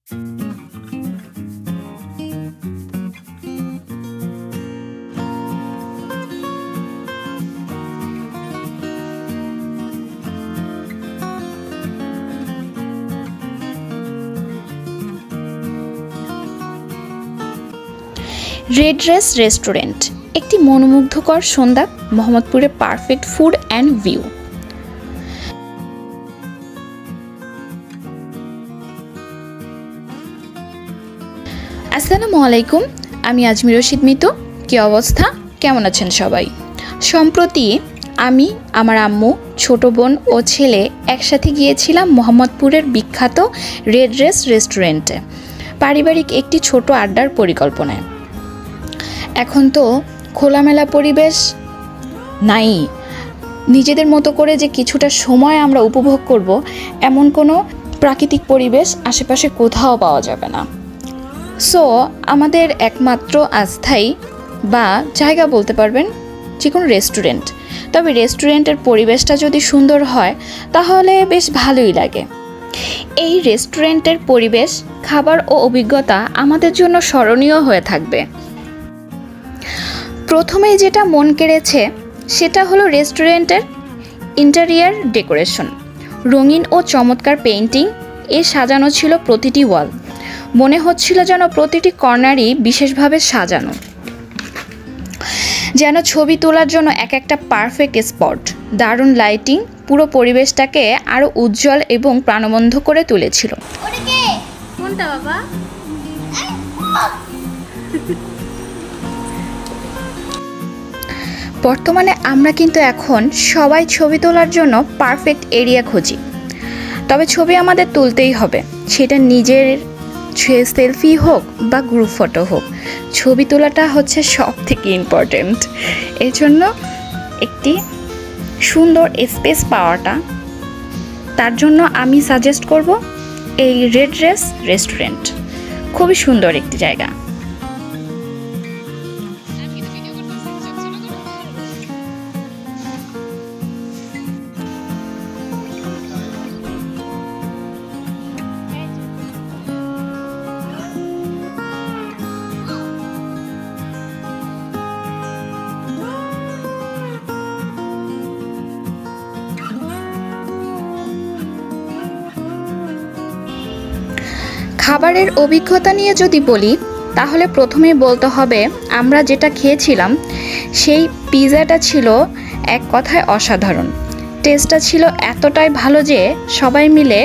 Red dress restaurant একটি মনোমুগ্ধকর সন্ধ্যা, মোহাম্মদপুরে পারফেক্ট ফুড অ্যান্ড ভিউ। আসসালামু আলাইকুম, আমি আজমি রশিদ মিতু। কি অবস্থা, কেমন আছেন সবাই? সম্প্রতি আমি, আমার আম্মু, ছোট বোন ও ছেলে একসাথে গিয়েছিলাম মোহাম্মদপুরের বিখ্যাত রেড ড্রেস রেস্টুরেন্টে পারিবারিক একটি ছোট আড্ডার পরিকল্পনায়। এখন তো খোলামেলা পরিবেশ নাই, নিজেদের মতো করে যে কিছুটা সময় আমরা উপভোগ করব এমন কোনো প্রাকৃতিক পরিবেশ আশেপাশে কোথাও পাওয়া যাবে না। সো আমাদের একমাত্র আস্থায়ী বা জায়গা বলতে পারবেন যে কোনো রেস্টুরেন্ট। তবে রেস্টুরেন্টের পরিবেশটা যদি সুন্দর হয় তাহলে বেশ ভালোই লাগে। এই রেস্টুরেন্টের পরিবেশ, খাবার ও অভিজ্ঞতা আমাদের জন্য স্মরণীয় হয়ে থাকবে। প্রথমেই যেটা মন কেড়েছে সেটা হলো রেস্টুরেন্টের ইন্টেরিয়ার ডেকোরেশন। রঙিন ও চমৎকার পেইন্টিং এ সাজানো ছিল প্রতিটি ওয়াল। মনে হচ্ছিল যেন প্রতিটি কর্নারই বিশেষভাবে সাজানো, যেন ছবি তোলার জন্য এক একটা পারফেক্ট স্পট। দারুণ লাইটিং পুরো পরিবেশটাকে আরও উজ্জ্বল এবং প্রাণবন্ত করে তুলেছিল। কোনটা বাবা? বর্তমানে আমরা কিন্তু এখন সবাই ছবি তোলার জন্য পারফেক্ট এরিয়া খুঁজি। তবে ছবি আমাদের তুলতেই হবে, সেটা নিজের সেলফি হোক বা গ্রুপ ফটো হোক, ছবি তোলাটা হচ্ছে সব থেকে ইম্পর্টেন্ট। এই জন্য একটি সুন্দর স্পেস পাওয়াটা, তার জন্য আমি সাজেস্ট করব এই রেড ড্রেস রেস্টুরেন্ট। খুবই সুন্দর একটি জায়গা। খাবারের অভিজ্ঞতা নিয়ে যদি বলি তাহলে প্রথমেই বলতে হবে আমরা যেটা খেয়েছিলাম সেই পিৎজাটা ছিল এক কথায় অসাধারণ। টেস্টটা ছিল এতটাই ভালো যে সবাই মিলে